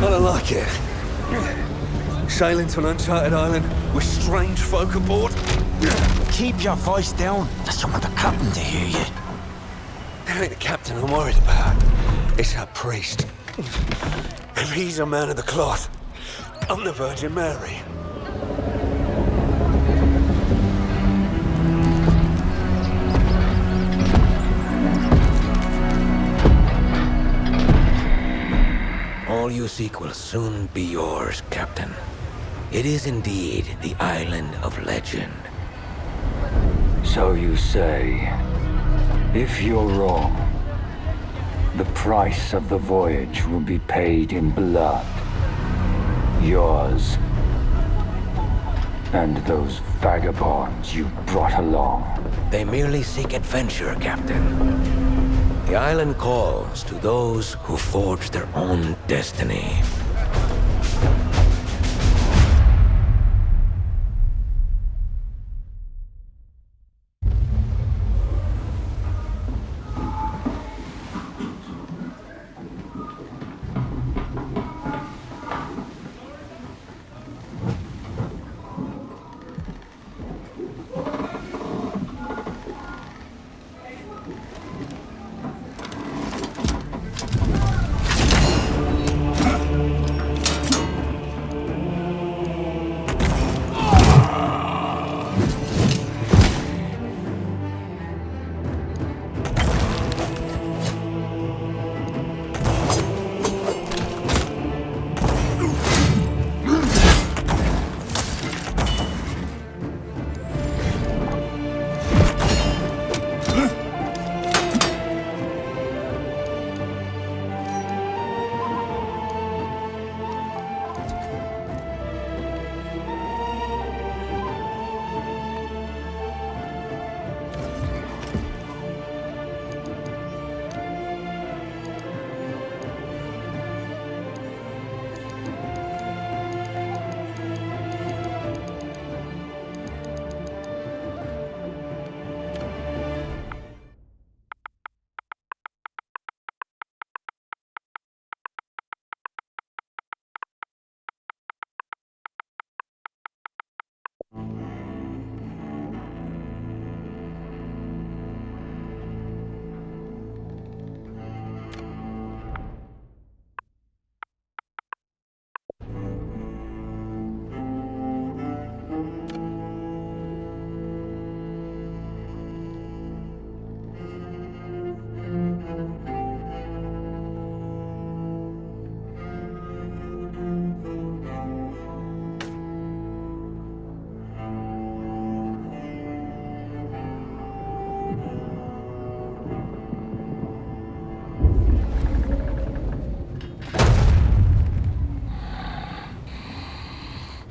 I don't like it. Sailing to an uncharted island with strange folk aboard. Keep your voice down. I don't want the captain to hear you. It ain't the captain I'm worried about. It's that priest. If he's a man of the cloth, I'm the Virgin Mary. All you seek will soon be yours, Captain. It is indeed the island of legend. So you say. If you're wrong, the price of the voyage will be paid in blood. Yours. And those vagabonds you brought along. They merely seek adventure, Captain. The island calls to those who forge their own destiny.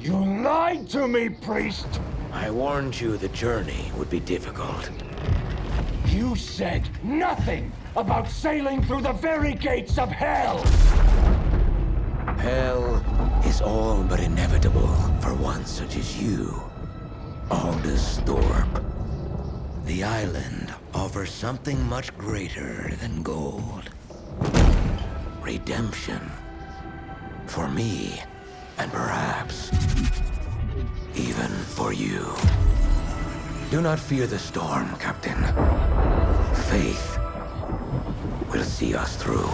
You lied to me, priest! I warned you the journey would be difficult. You said nothing about sailing through the very gates of hell! Hell is all but inevitable for one such as you, Aldous Thorpe. The island offers something much greater than gold. Redemption. For me, and perhaps even for you. Do not fear the storm, Captain. Faith will see us through.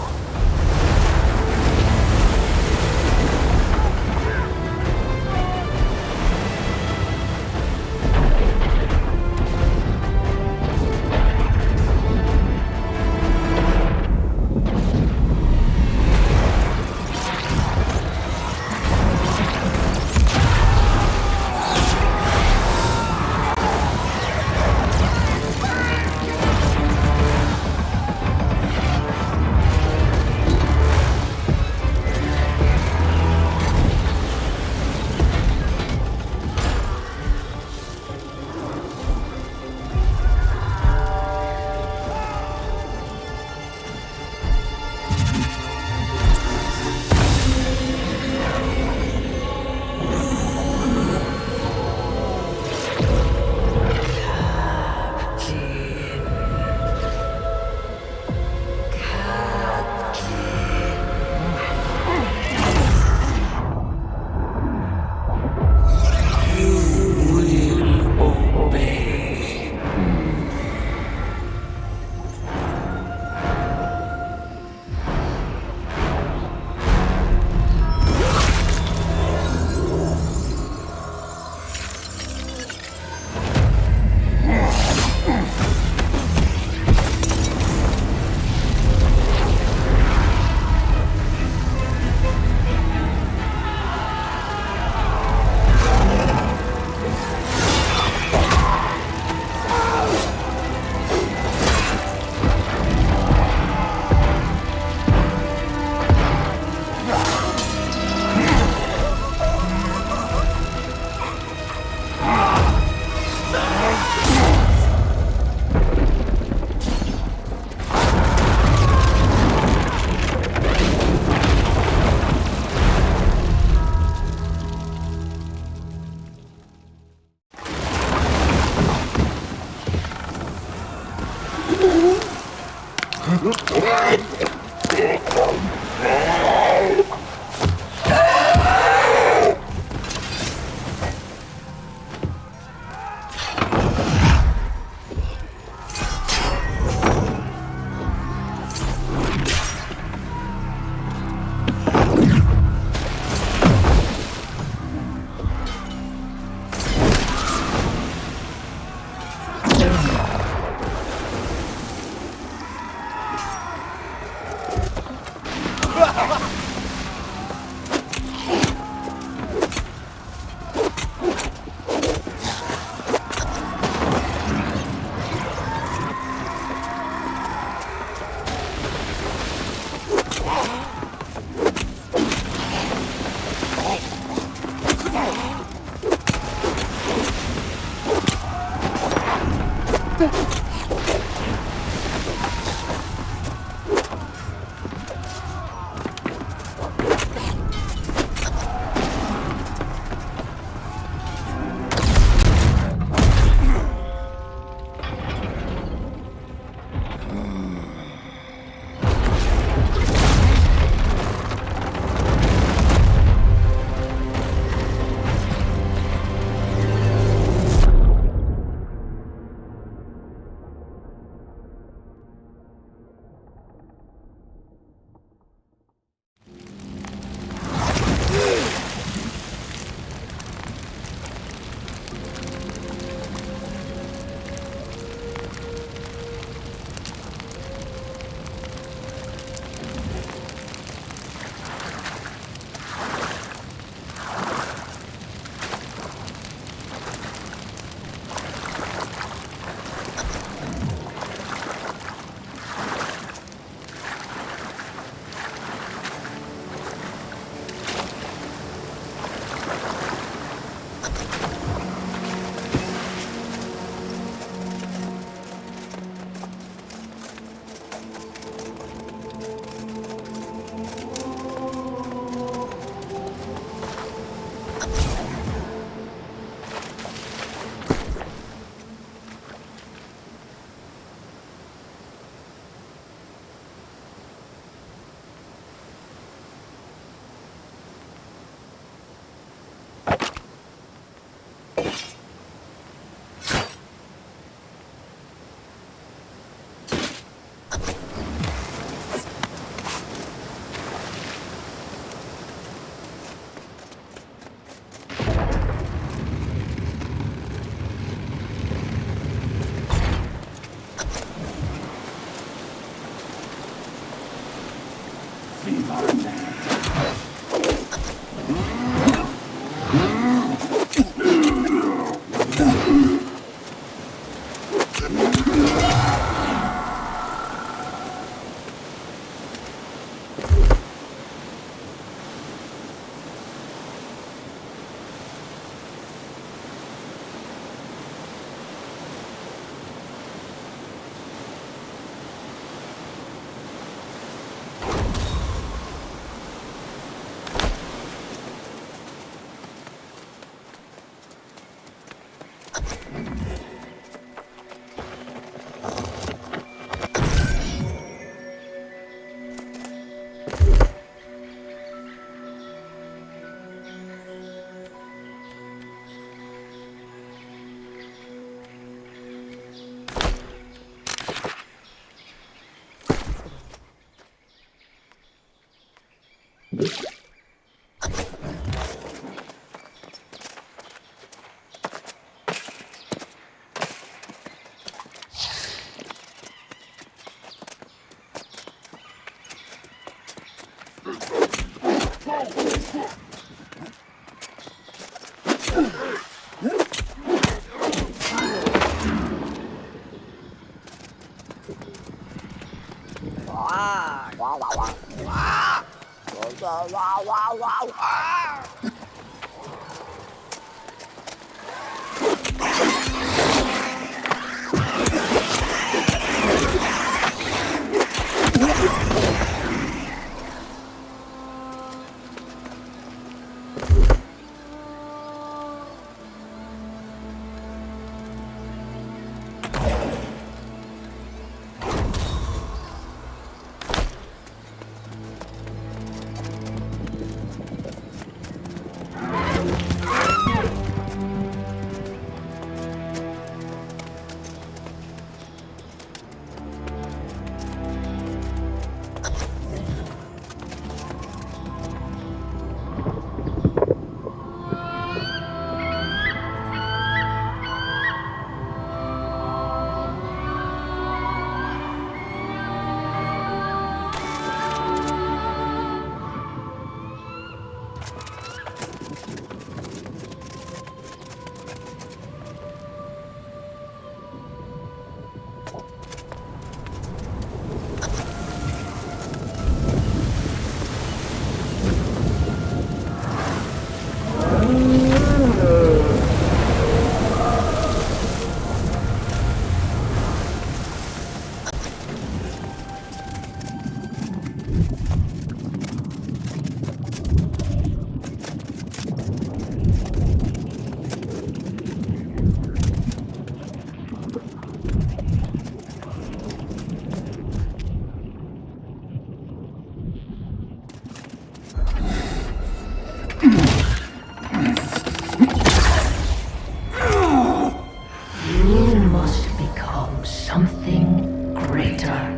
matter.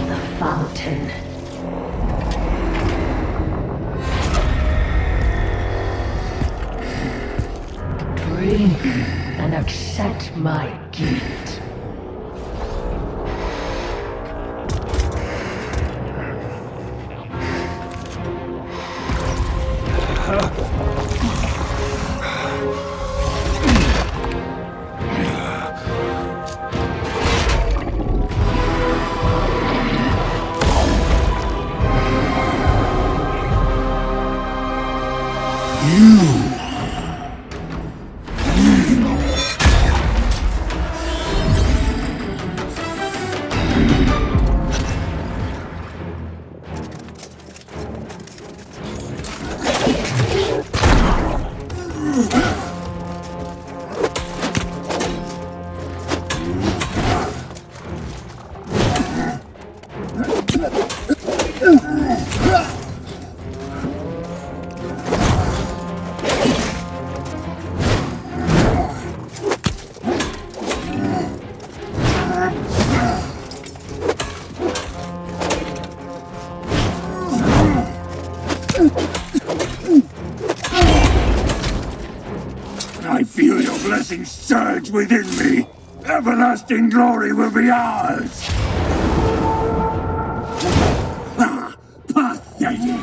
The fountain. Drink and accept my gift. I feel your blessings surge within me. Everlasting glory will be ours. Ah, pathetic.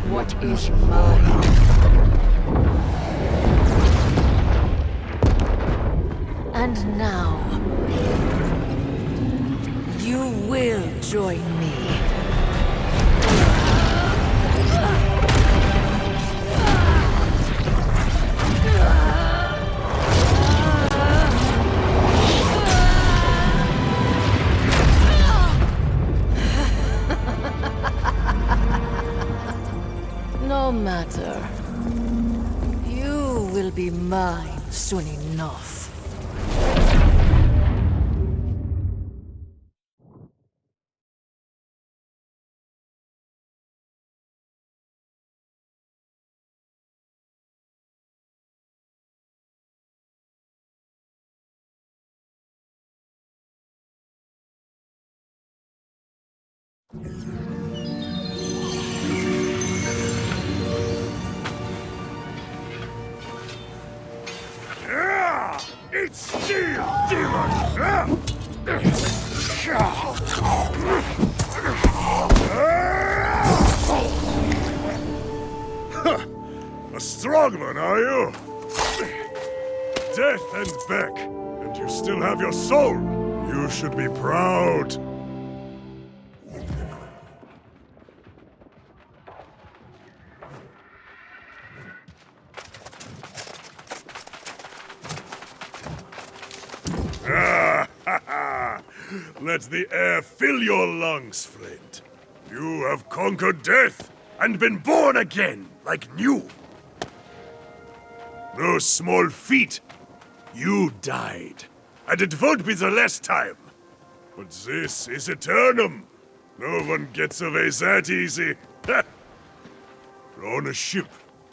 What is mine? And now, you will join me. No matter. You will be mine soon enough. It's steel, demon! A strong one, are you? Death and back, and you still have your soul. You should be proud. Let the air fill your lungs, friend. You have conquered death and been born again like new. No small feat. You died, and it won't be the last time. But this is Aeternum. No one gets away that easy. We're on a ship,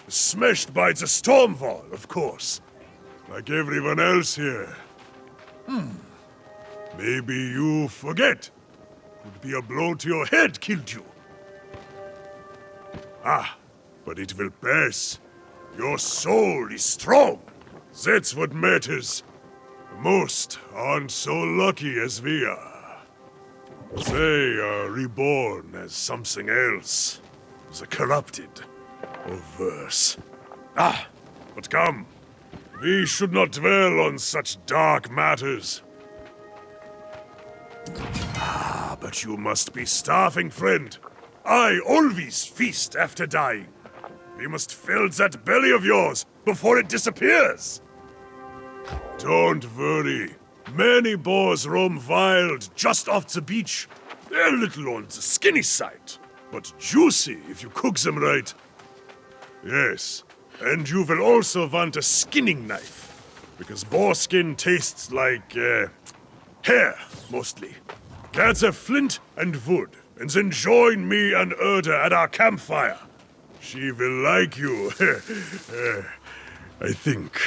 smashed by the storm wall, of course. Like everyone else here. Maybe you forget. Could be a blow to your head killed you. But it will pass. Your soul is strong. That's what matters. Most aren't so lucky as we are. They are reborn as something else. The corrupted. Or worse. But come. We should not dwell on such dark matters. But you must be starving, friend. I always feast after dying. We must fill that belly of yours before it disappears. Don't worry. Many boars roam wild just off the beach. They're a little on the skinny side, but juicy if you cook them right. Yes, and you will also want a skinning knife, because boar skin tastes like, hair, mostly. Gather flint and wood, and then join me and Erda at our campfire. She will like you, I think.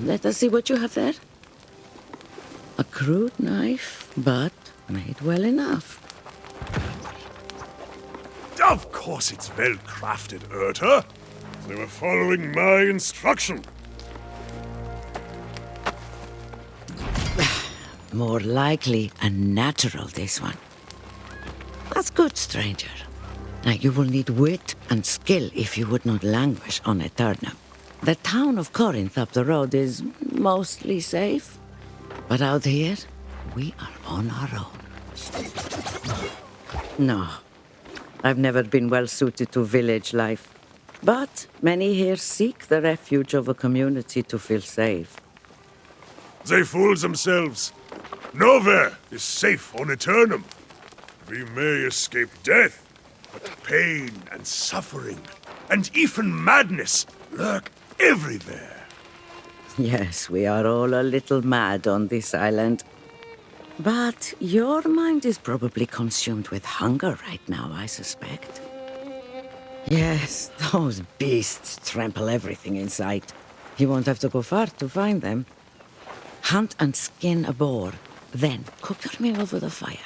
Let us see what you have there. A crude knife, but made well enough. Of course it's well crafted, Erda. They were following my instruction. More likely a natural, this one. That's good, stranger. Now you will need wit and skill if you would not languish on Aeternum. The town of Corinth up the road is mostly safe, but out here, we are on our own. No, I've never been well suited to village life, but many here seek the refuge of a community to feel safe. They fool themselves. Nowhere is safe on Aeternum. We may escape death, but pain and suffering, and even madness lurk everywhere. Yes, we are all a little mad on this island. But your mind is probably consumed with hunger right now, I suspect. Yes, those beasts trample everything in sight. You won't have to go far to find them. Hunt and skin a boar, then cook your meal over the fire.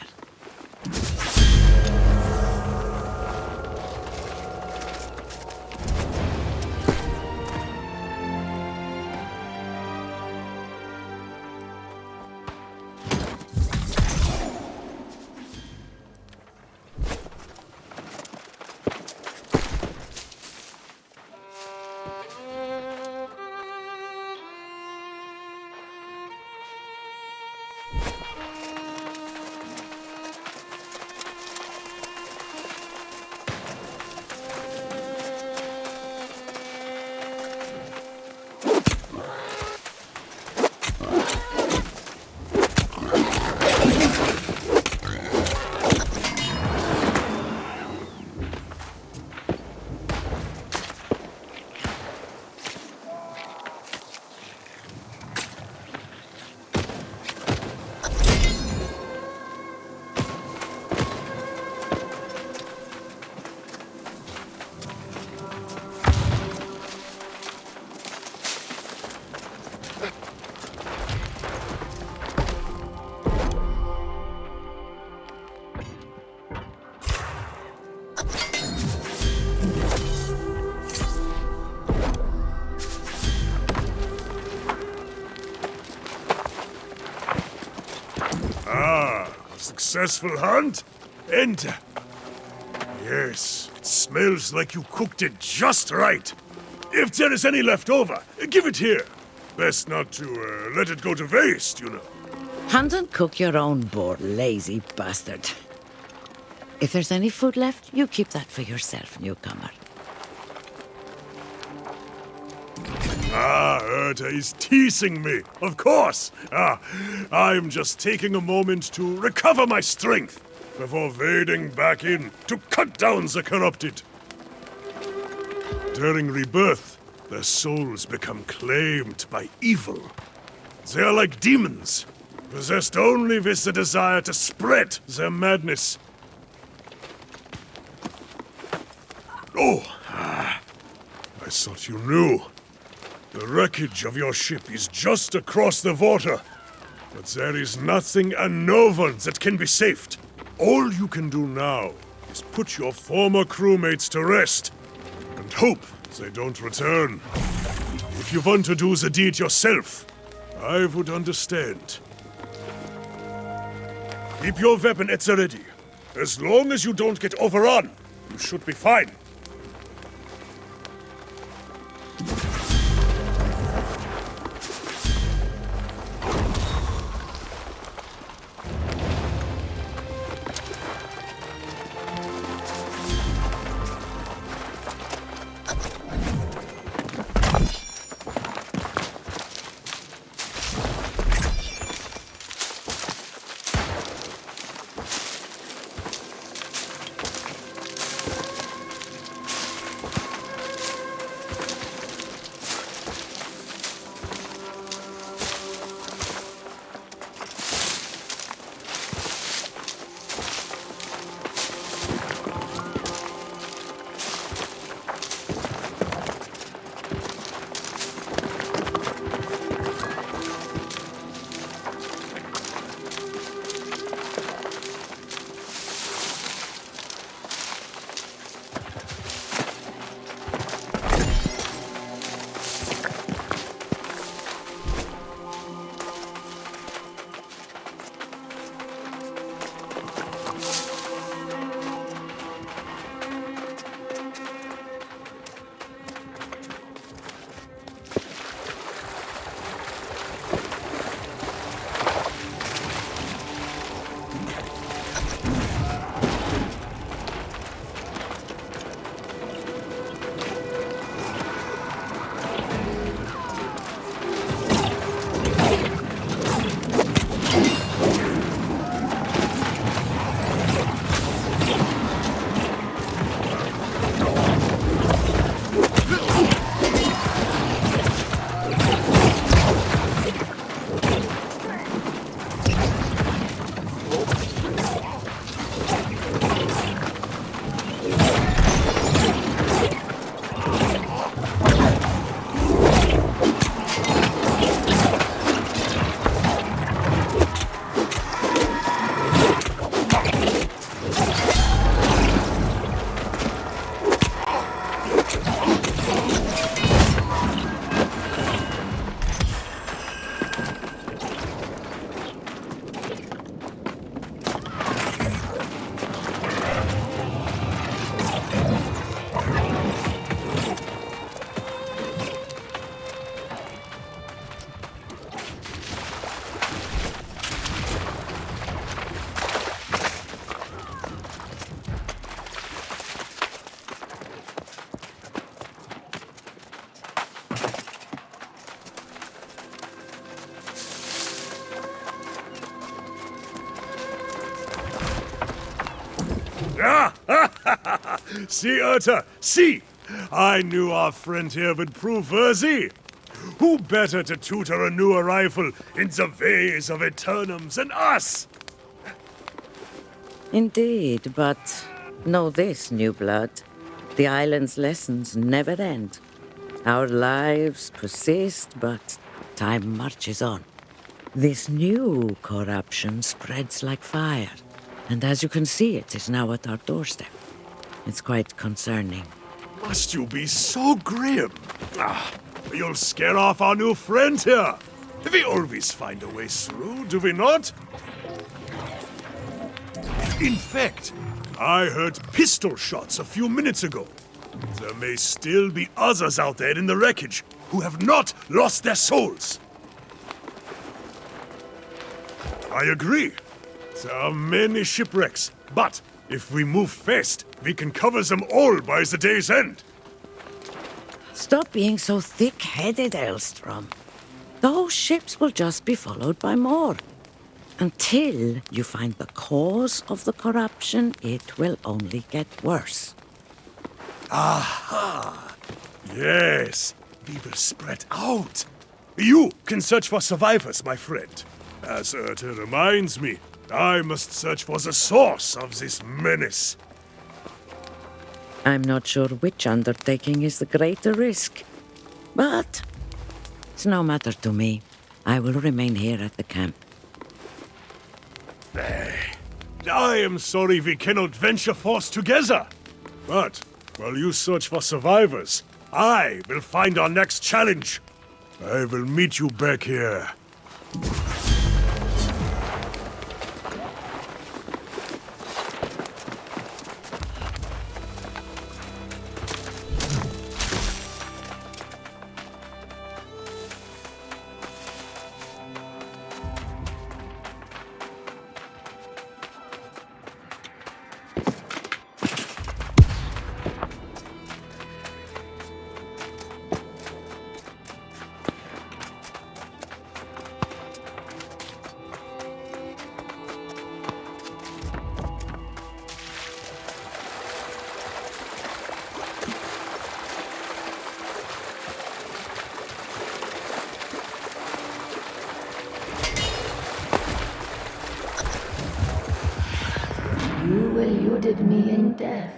successful hunt? And... yes, it smells like you cooked it just right. If there is any left over, give it here. Best not to let it go to waste, you know. Hunt and cook your own boar, lazy bastard. If there's any food left, you keep that for yourself, newcomer. Ah, Erta is teasing me, of course. I'm just taking a moment to recover my strength before wading back in to cut down the corrupted. During rebirth, their souls become claimed by evil. They are like demons, possessed only with the desire to spread their madness. Oh, I thought you knew. The wreckage of your ship is just across the water. But there is nothing and no one that can be saved. All you can do now is put your former crewmates to rest and hope they don't return. If you want to do the deed yourself, I would understand. Keep your weapon at the ready. As long as you don't get overrun, you should be fine. See, Erta, see! I knew our friend here would prove worthy. Who better to tutor a new arrival in the ways of Aeternum than us? Indeed, but know this, new blood. The island's lessons never end. Our lives persist, but time marches on. This new corruption spreads like fire, and as you can see, it is now at our doorstep. It's quite concerning. Must you be so grim? You'll scare off our new friend here. We always find a way through, do we not? In fact, I heard pistol shots a few minutes ago. There may still be others out there in the wreckage who have not lost their souls. I agree. There are many shipwrecks, but if we move fast, we can cover them all by the day's end. Stop being so thick-headed, Elstrom. Those ships will just be followed by more. Until you find the cause of the corruption, it will only get worse. Aha! Yes, we will spread out. You can search for survivors, my friend. As it reminds me, I must search for the source of this menace. I'm not sure which undertaking is the greater risk. But it's no matter to me. I will remain here at the camp. I am sorry we cannot venture forth together. But while you search for survivors, I will find our next challenge. I will meet you back here. You eluded me in death,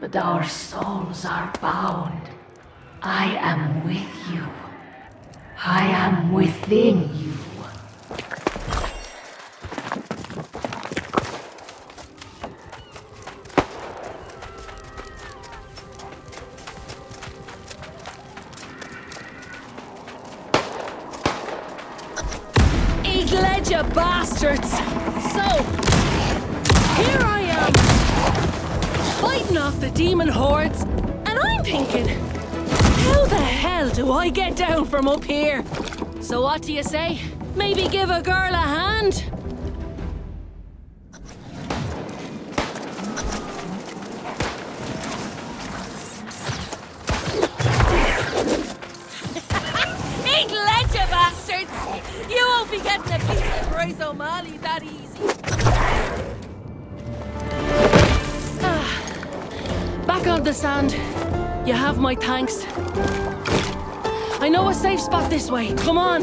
but our souls are bound. I am with you. I am within you. Eat ledger, bastards! So, here I am, fighting off the demon hordes, and I'm thinking, how the hell do I get down from up here? So what do you say? Maybe give a girl a hand? Eat ledger, bastards! You won't be getting a piece of Bryce O'Malley that easy. Back on the sand. You have my thanks. I know a safe spot this way. Come on.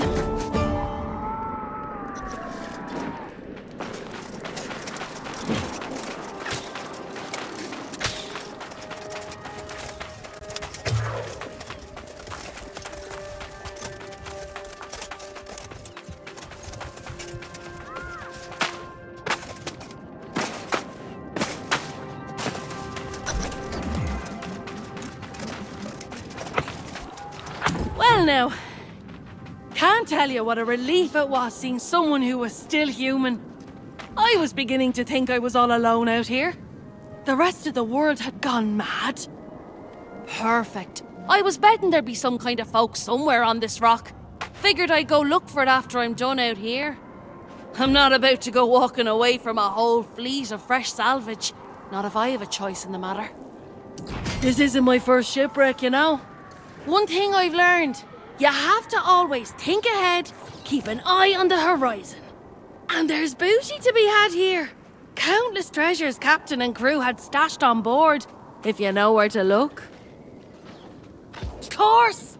Well now, can't tell you what a relief it was seeing someone who was still human. I was beginning to think I was all alone out here. The rest of the world had gone mad. Perfect. I was betting there'd be some kind of folk somewhere on this rock. Figured I'd go look for it after I'm done out here. I'm not about to go walking away from a whole fleet of fresh salvage. Not if I have a choice in the matter. This isn't my first shipwreck, you know. One thing I've learned, you have to always think ahead, keep an eye on the horizon. And there's booty to be had here. Countless treasures captain and crew had stashed on board, if you know where to look. Of course!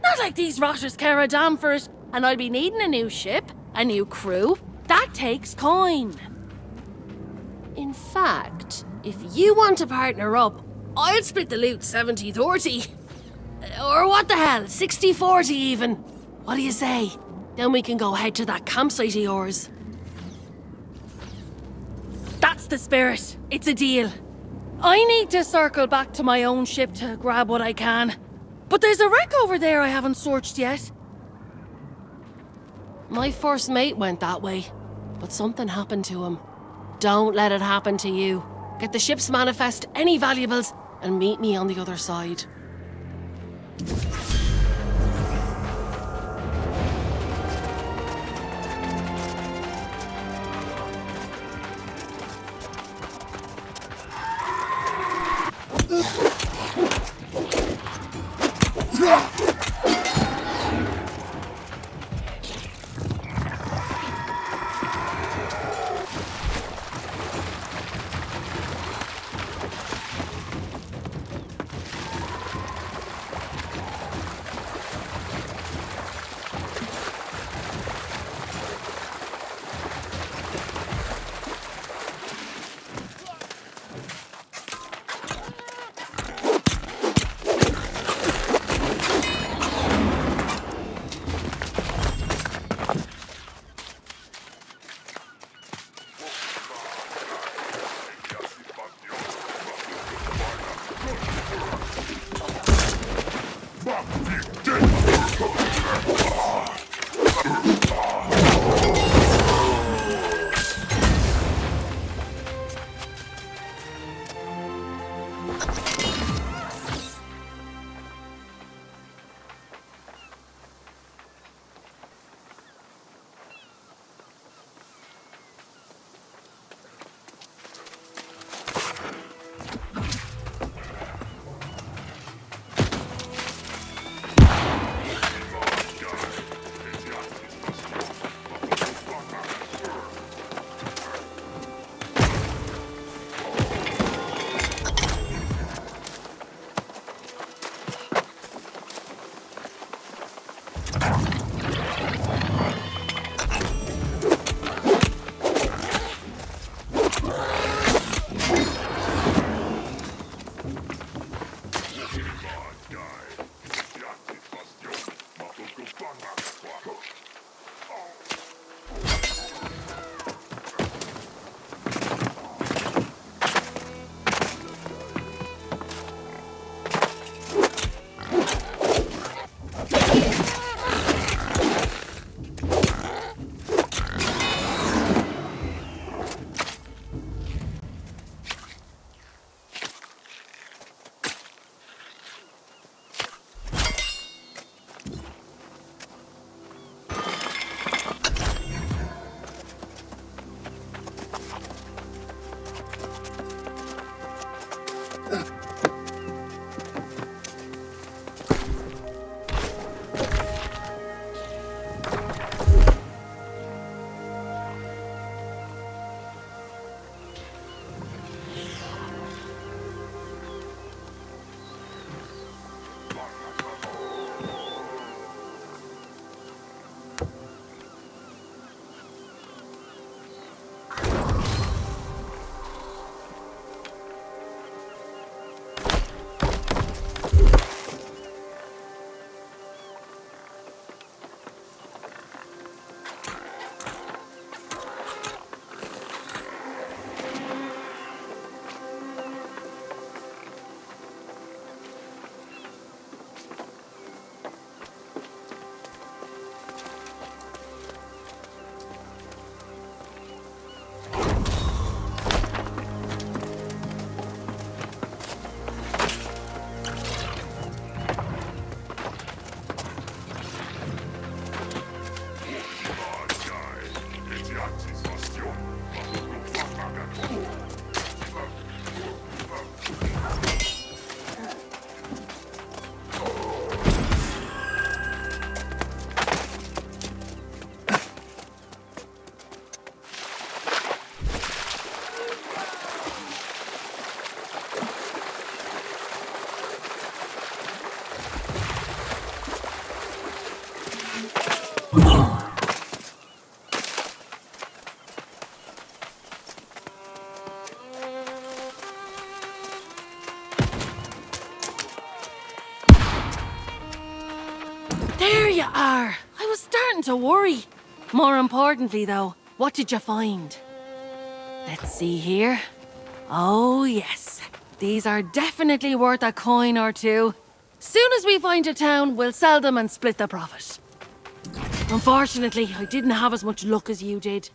Not like these rotters care a damn for it, and I'll be needing a new ship, a new crew. That takes coin. In fact, if you want to partner up, I'll split the loot 70-30. Or what the hell, 60-40 even. What do you say? Then we can go head to that campsite of yours. That's the spirit. It's a deal. I need to circle back to my own ship to grab what I can. But there's a wreck over there I haven't searched yet. My first mate went that way, but something happened to him. Don't let it happen to you. Get the ship's manifest, any valuables, and meet me on the other side. There you are. I was starting to worry. More importantly, though, what did you find? Let's see here. Oh, yes. These are definitely worth a coin or two. Soon as we find a town, we'll sell them and split the profit. Unfortunately, I didn't have as much luck as you did.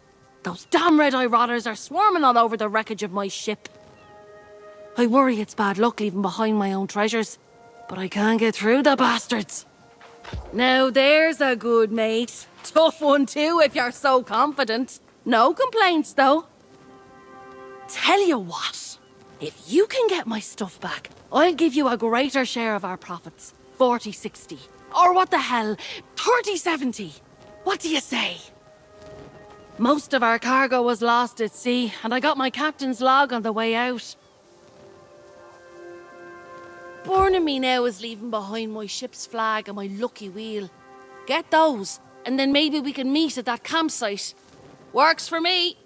Those damn red-eye rotters are swarming all over the wreckage of my ship. I worry it's bad luck leaving behind my own treasures, but I can't get through the bastards. Now there's a good mate. Tough one too, if you're so confident. No complaints, though. Tell you what, if you can get my stuff back, I'll give you a greater share of our profits. 40-60. Or what the hell, 30-70. What do you say? Most of our cargo was lost at sea, and I got my captain's log on the way out. Burning me now is leaving behind my ship's flag and my lucky wheel. Get those, and then maybe we can meet at that campsite. Works for me.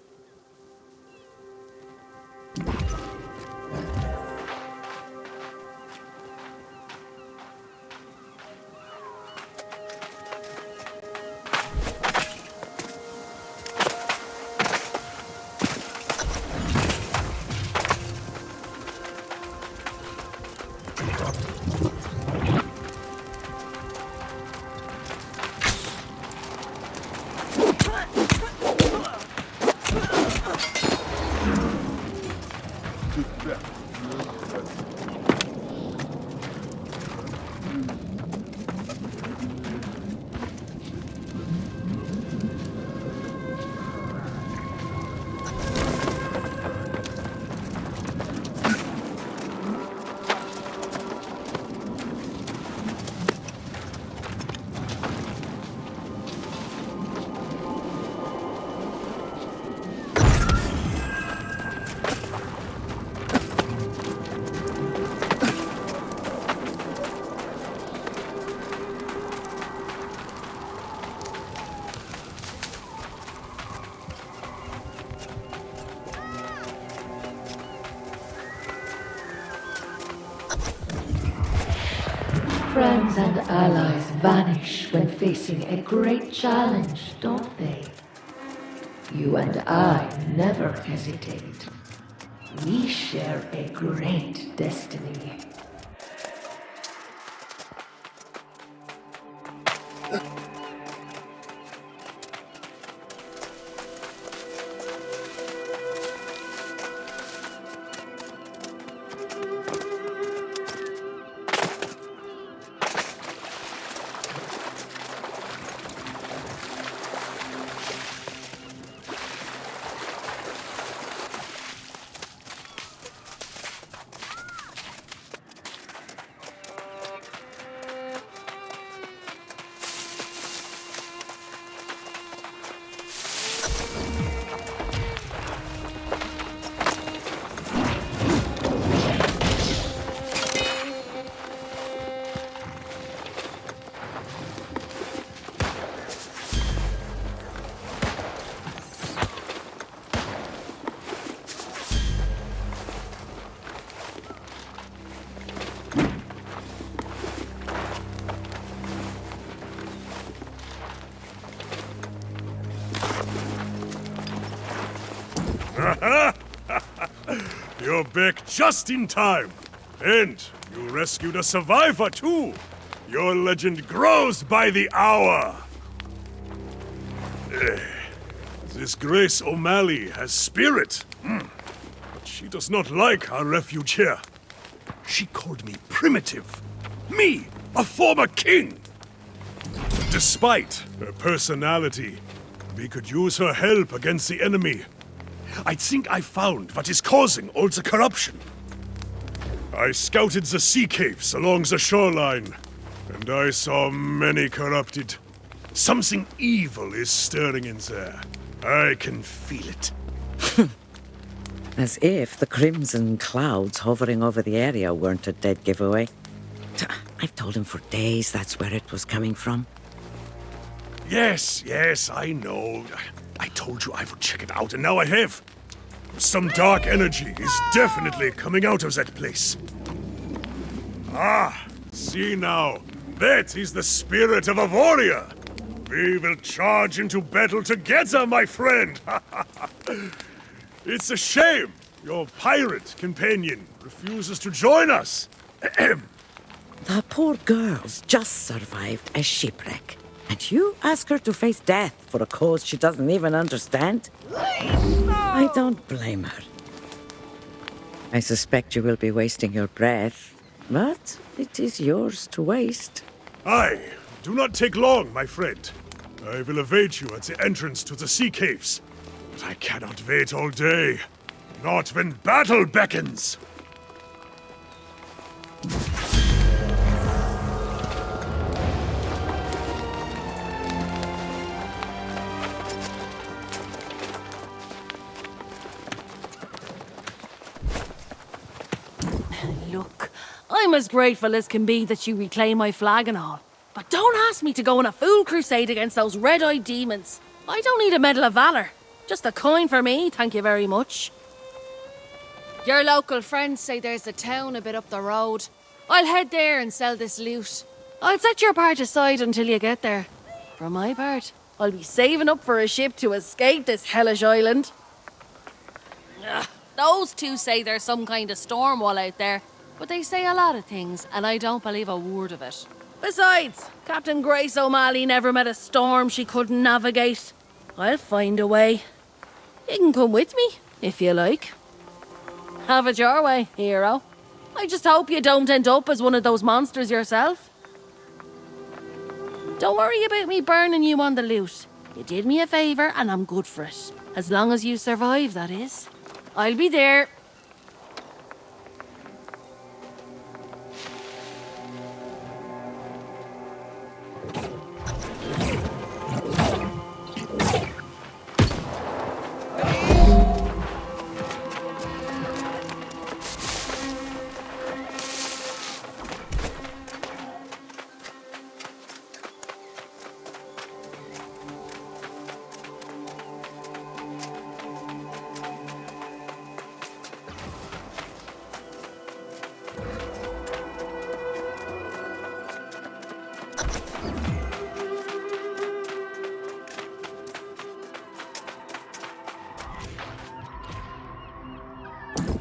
Friends and allies vanish when facing a great challenge, don't they? You and I never hesitate. We share a great destiny. You're back just in time. And you rescued a survivor, too. Your legend grows by the hour. This Grace O'Malley has spirit. But she does not like our refuge here. She called me primitive. Me, a former king. Despite her personality, we could use her help against the enemy. I think I found what is causing all the corruption. I scouted the sea caves along the shoreline, and I saw many corrupted. Something evil is stirring in there. I can feel it. As if the crimson clouds hovering over the area weren't a dead giveaway. I've told him for days that's where it was coming from. Yes, I know. I told you I would check it out, and now I have. Some dark energy is definitely coming out of that place. Ah, see now. That is the spirit of a warrior. We will charge into battle together, my friend. It's a shame your pirate companion refuses to join us. The poor girls just survived a shipwreck. And you ask her to face death for a cause she doesn't even understand? I don't blame her. I suspect you will be wasting your breath, but it is yours to waste. Aye, do not take long, my friend. I will await you at the entrance to the sea caves. But I cannot wait all day. Not when battle beckons. Look, I'm as grateful as can be that you reclaim my flag and all. But don't ask me to go on a fool crusade against those red-eyed demons. I don't need a Medal of Valor. Just a coin for me, thank you very much. Your local friends say there's a town a bit up the road. I'll head there and sell this loot. I'll set your part aside until you get there. For my part, I'll be saving up for a ship to escape this hellish island. Ugh, those two say there's some kind of storm wall out there, but they say a lot of things, and I don't believe a word of it. Besides, Captain Grace O'Malley never met a storm she couldn't navigate. I'll find a way. You can come with me, if you like. Have it your way, hero. I just hope you don't end up as one of those monsters yourself. Don't worry about me burning you on the loot. You did me a favour and I'm good for it. As long as you survive, that is. I'll be there.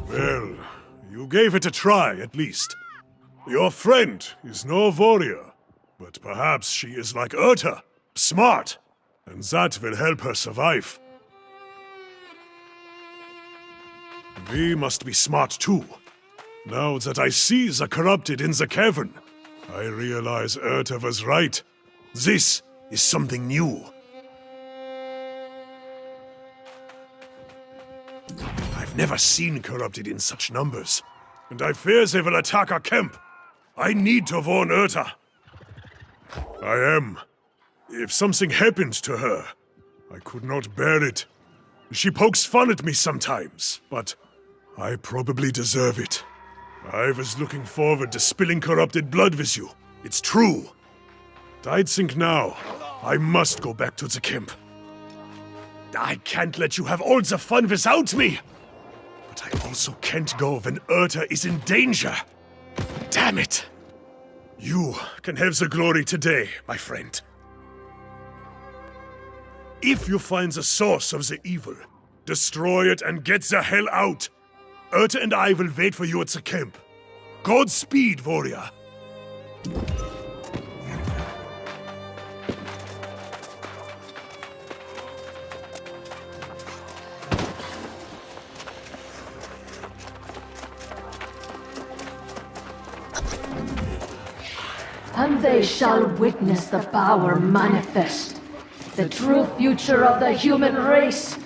Well, you gave it a try, at least. Your friend is no warrior, but perhaps she is like Urta, smart, and that will help her survive. We must be smart too. Now that I see the corrupted in the cavern, I realize Urta was right. This is something new. I've never seen corrupted in such numbers, and I fear they will attack our camp. I need to warn Urta. I am. If something happened to her, I could not bear it. She pokes fun at me sometimes, but I probably deserve it. I was looking forward to spilling corrupted blood with you. It's true. I'd think now, I must go back to the camp. I can't let you have all the fun without me! But I also can't go when Urta is in danger. Damn it! You can have the glory today, my friend. If you find the source of the evil, destroy it and get the hell out. Urta and I will wait for you at the camp. Godspeed, warrior. And they shall witness the power manifest, the true future of the human race.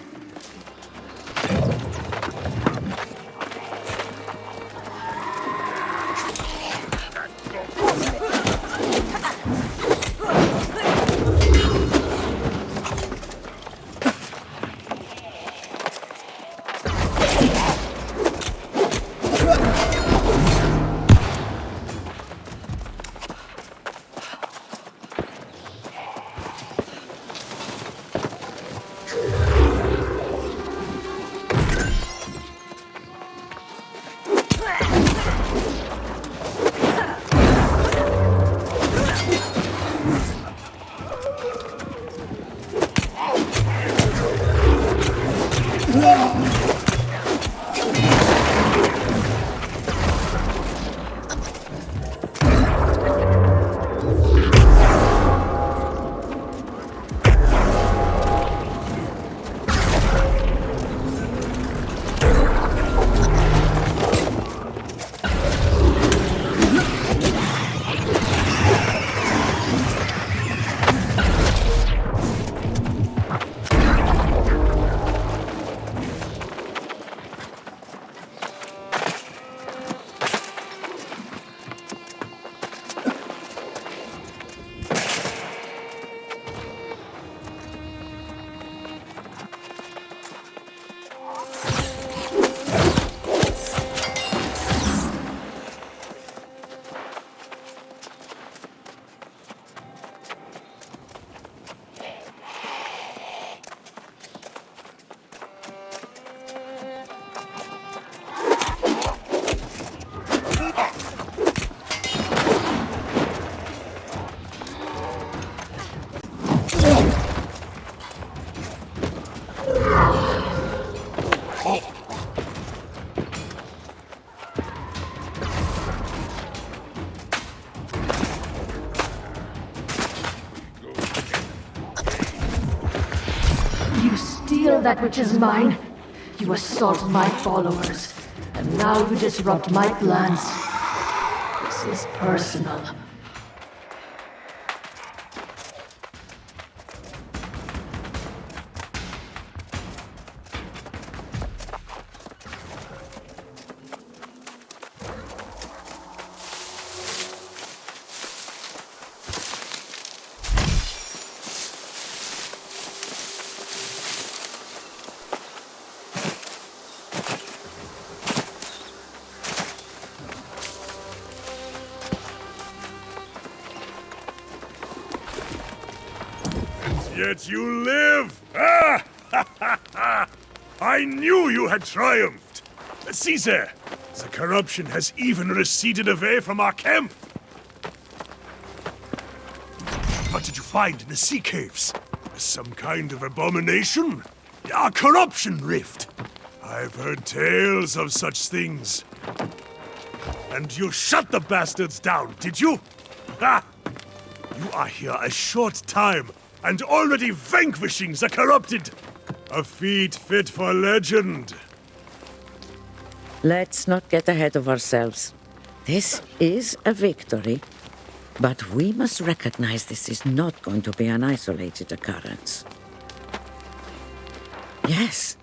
You steal that which is mine. You assault my followers. And now you disrupt my plans. This is personal. Yet you live! Ah! I knew you had triumphed! See there! The corruption has even receded away from our camp! What did you find in the sea caves? Some kind of abomination? A corruption rift? I've heard tales of such things. And you shut the bastards down, did you? Ha! You are here a short time, and already vanquishing the corrupted! A feat fit for legend. Let's not get ahead of ourselves. This is a victory, but we must recognize this is not going to be an isolated occurrence. Yes.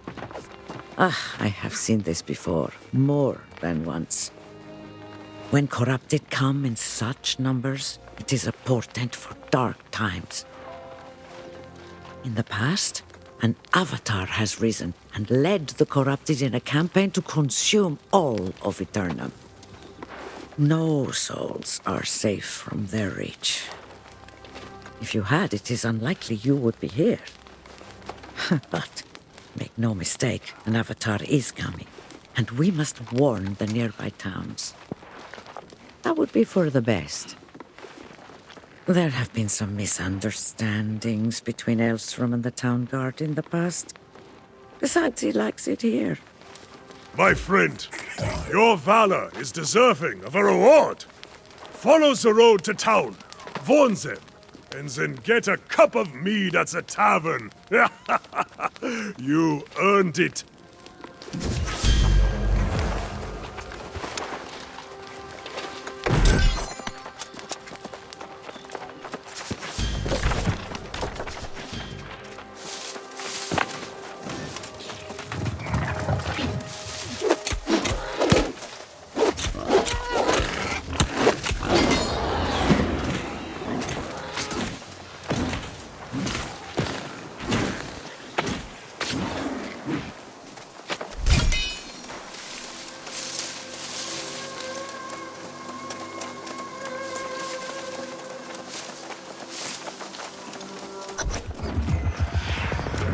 I have seen this before, more than once. When corrupted come in such numbers, it is a portent for dark times. In the past, an avatar has risen and led the corrupted in a campaign to consume all of Aeternum. No souls are safe from their reach. If you had, it is unlikely you would be here. But make no mistake, an avatar is coming, and we must warn the nearby towns. That would be for the best. There have been some misunderstandings between Aeternum and the town guard in the past. Besides, he likes it here. My friend, your valor is deserving of a reward. Follow the road to town, warn them, and then get a cup of mead at the tavern. You earned it.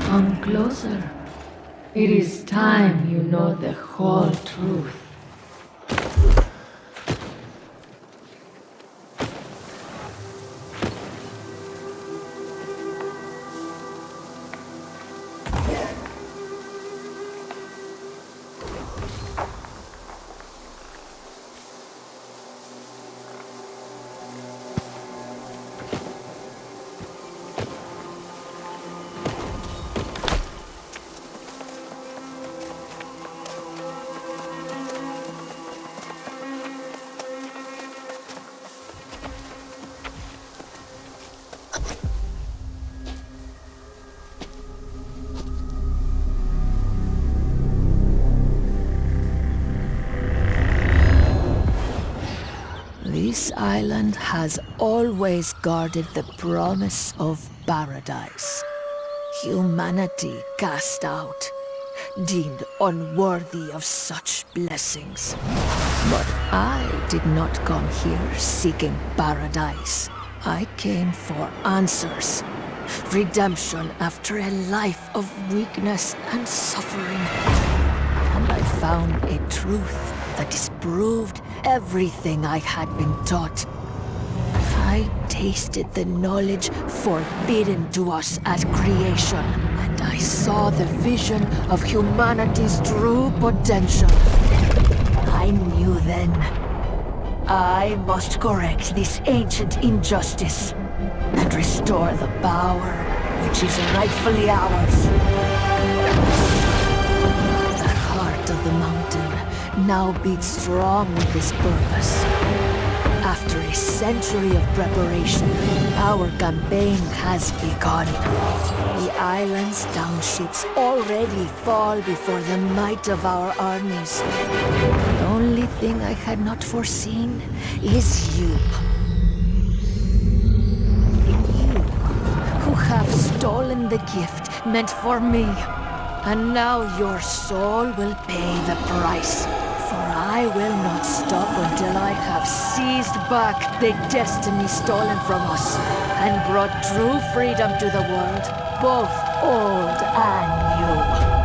Come closer. It is time you know the whole truth. This island has always guarded the promise of paradise. Humanity cast out, deemed unworthy of such blessings. But I did not come here seeking paradise. I came for answers. Redemption after a life of weakness and suffering. And I found a truth that disproved everything I had been taught. I tasted the knowledge forbidden to us at creation, and I saw the vision of humanity's true potential. I knew then, I must correct this ancient injustice and restore the power which is rightfully ours. The heart of the mountain now beats strong with this purpose. After a century of preparation, our campaign has begun. The island's townships already fall before the might of our armies. The only thing I had not foreseen is you. You, who have stolen the gift meant for me. And now your soul will pay the price. For I will not stop until I have seized back the destiny stolen from us and brought true freedom to the world, both old and new.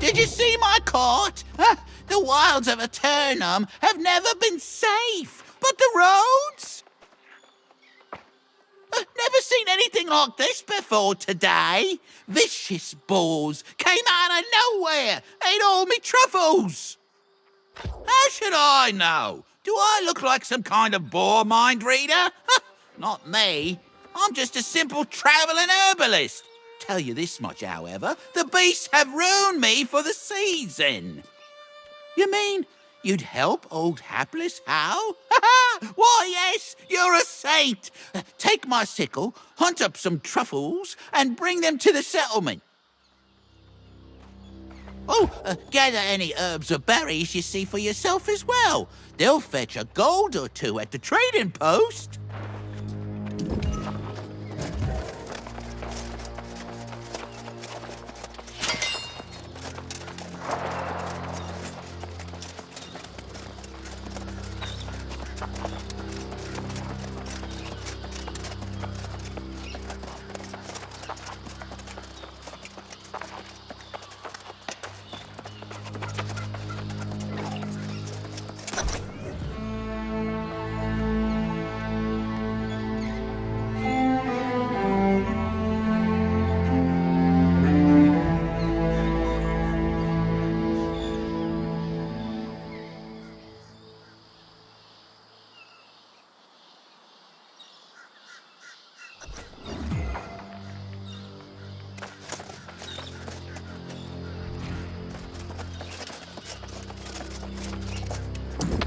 Did you see my court? The wilds of Aeternum have never been safe, but the roads? Never seen anything like this before today. Vicious boars came out of nowhere, ate all me truffles. How should I know? Do I look like some kind of boar mind reader? Not me. I'm just a simple travelling herbalist. Tell you this much, however, the beasts have ruined me for the season. You mean you'd help old hapless Hal? Why, yes, you're a saint. Take my sickle, hunt up some truffles, and bring them to the settlement. Oh, gather any herbs or berries you see for yourself as well. They'll fetch a gold or two at the trading post.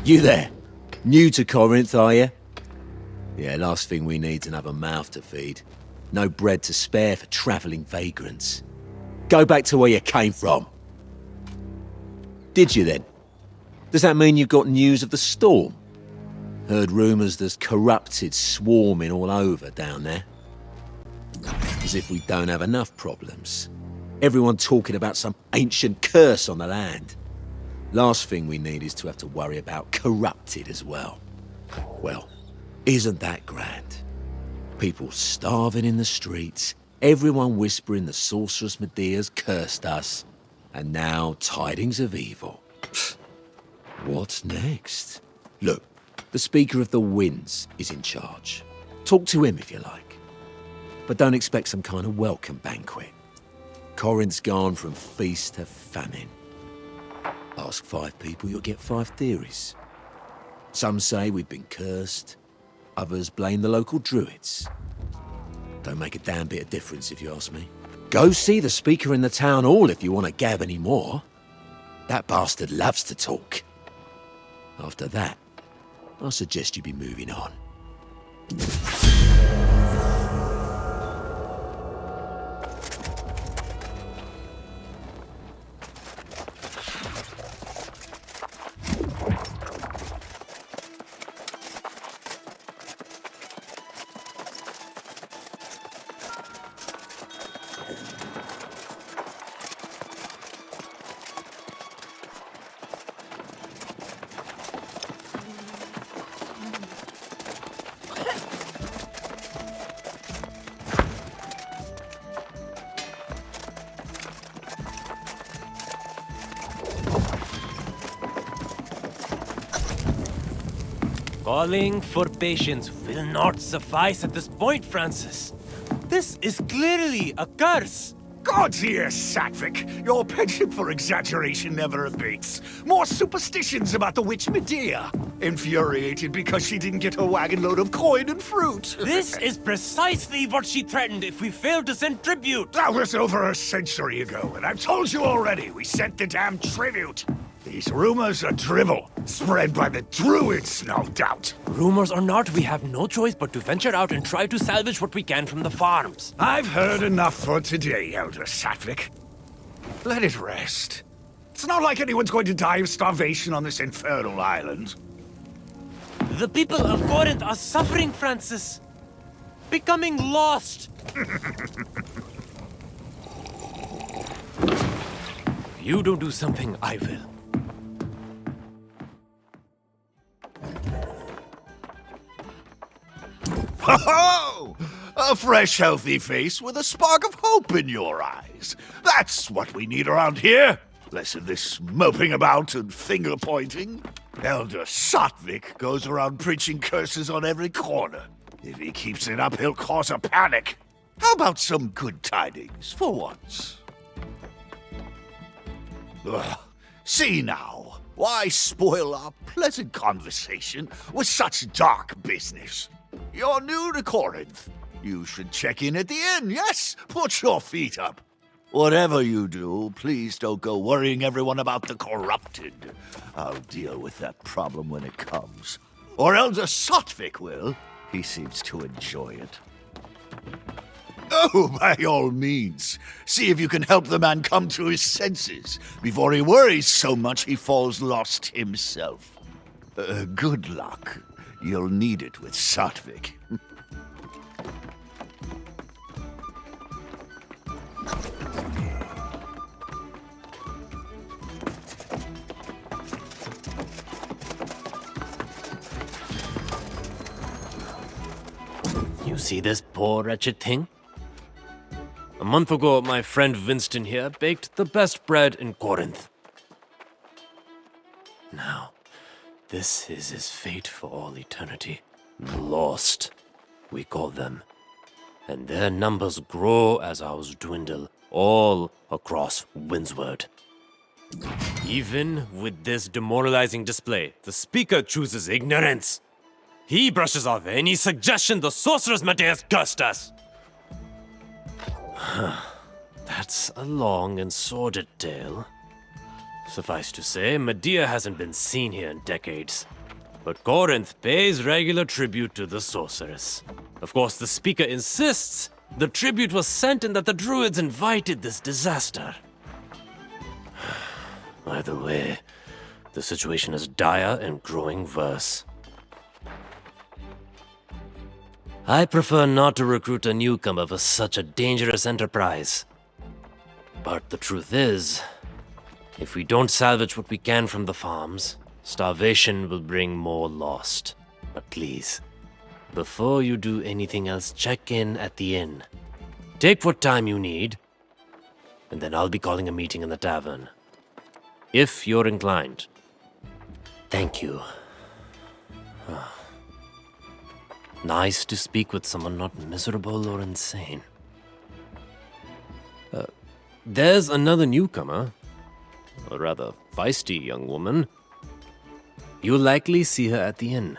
You there? New to Corinth, are you? Yeah, last thing we need's another mouth to feed. No bread to spare for travelling vagrants. Go back to where you came from. Did you then? Does that mean you've got news of the storm? Heard rumours there's corrupted swarming all over down there. As if we don't have enough problems. Everyone talking about some ancient curse on the land. Last thing we need is to have to worry about corrupted as well. Well, isn't that grand? People starving in the streets, everyone whispering the sorceress Medea's cursed us, and now tidings of evil. What's next? Look, the Speaker of the Winds is in charge. Talk to him if you like. But don't expect some kind of welcome banquet. Corinth's gone from feast to famine. Ask 5 people, you'll get 5 theories. Some say we've been cursed. Others blame the local druids. Don't make a damn bit of difference if you ask me. Go see the speaker in the town hall if you want to gab any more. That bastard loves to talk. After that, I suggest you be moving on. Calling for patience will not suffice at this point, Francis. This is clearly a curse. God's ears, Satvik. Your penchant for exaggeration never abates. More superstitions about the witch Medea. Infuriated because she didn't get her wagon load of coin and fruit. This is precisely what she threatened if we failed to send tribute. That was over a century ago, and I've told you already, we sent the damn tribute. These rumors are drivel, spread by the druids, no doubt. Rumors or not, we have no choice but to venture out and try to salvage what we can from the farms. I've heard enough for today, Elder Satvik. Let it rest. It's not like anyone's going to die of starvation on this infernal island. The people of Corinth are suffering, Francis. Becoming lost. If you don't do something, I will. Ho-ho! A fresh, healthy face with a spark of hope in your eyes. That's what we need around here. Less of this moping about and finger-pointing. Elder Satvik goes around preaching curses on every corner. If he keeps it up, he'll cause a panic. How about some good tidings, for once? Ugh. See now, why spoil our pleasant conversation with such dark business? You're new to Corinth. You should check in at the inn, yes? Put your feet up. Whatever you do, please don't go worrying everyone about the corrupted. I'll deal with that problem when it comes. Or Elder Satvik will. He seems to enjoy it. Oh, by all means. See if you can help the man come to his senses before he worries so much he falls lost himself. Good luck. You'll need it with Satvik. You see this poor wretched thing? A month ago, my friend Winston here baked the best bread in Corinth. Now, this is his fate for all eternity. The lost, we call them. And their numbers grow as ours dwindle, all across Windsward. Even with this demoralizing display, the speaker chooses ignorance. He brushes off any suggestion the sorceress Medea's cursed us. That's a long and sordid tale. Suffice to say, Medea hasn't been seen here in decades. But Corinth pays regular tribute to the sorceress. Of course, the speaker insists the tribute was sent and that the druids invited this disaster. Either way, the situation is dire and growing worse. I prefer not to recruit a newcomer for such a dangerous enterprise. But the truth is, if we don't salvage what we can from the farms, starvation will bring more lost. But please, before you do anything else, check in at the inn. Take what time you need, and then I'll be calling a meeting in the tavern. If you're inclined. Thank you. Nice to speak with someone not miserable or insane. There's another newcomer. A rather feisty young woman. You'll likely see her at the inn.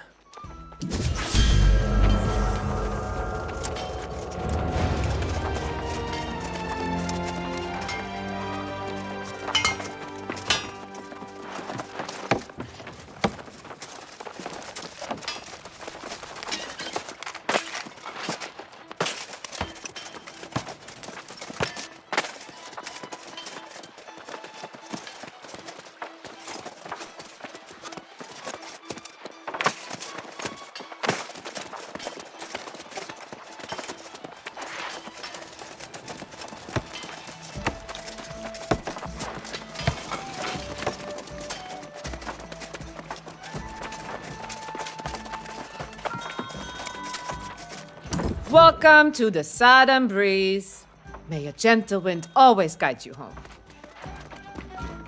Welcome to the Southern Breeze. May a gentle wind always guide you home.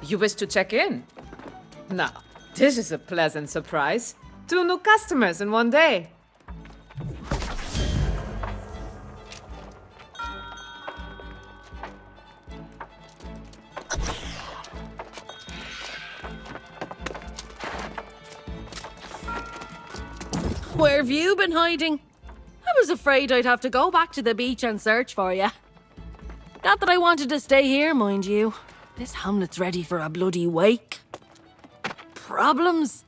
You wish to check in? Now, this is a pleasant surprise. 2 new customers in one day. Where have you been hiding? I was afraid I'd have to go back to the beach and search for you. Not that I wanted to stay here, mind you. This hamlet's ready for a bloody wake. Problems?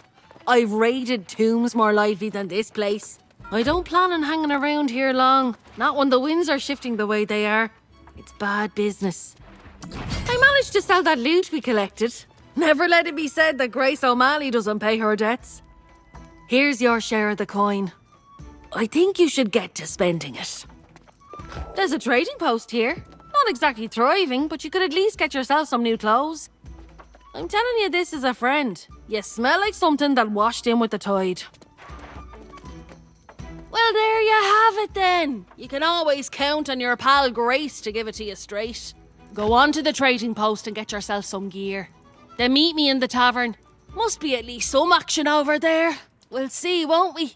I've raided tombs more lively than this place. I don't plan on hanging around here long. Not when the winds are shifting the way they are. It's bad business. I managed to sell that loot we collected. Never let it be said that Grace O'Malley doesn't pay her debts. Here's your share of the coin. I think you should get to spending it. There's a trading post here. Not exactly thriving, but you could at least get yourself some new clothes. I'm telling you this as a friend. You smell like something that washed in with the tide. Well, there you have it then. You can always count on your pal Grace to give it to you straight. Go on to the trading post and get yourself some gear. Then meet me in the tavern. Must be at least some action over there. We'll see, won't we?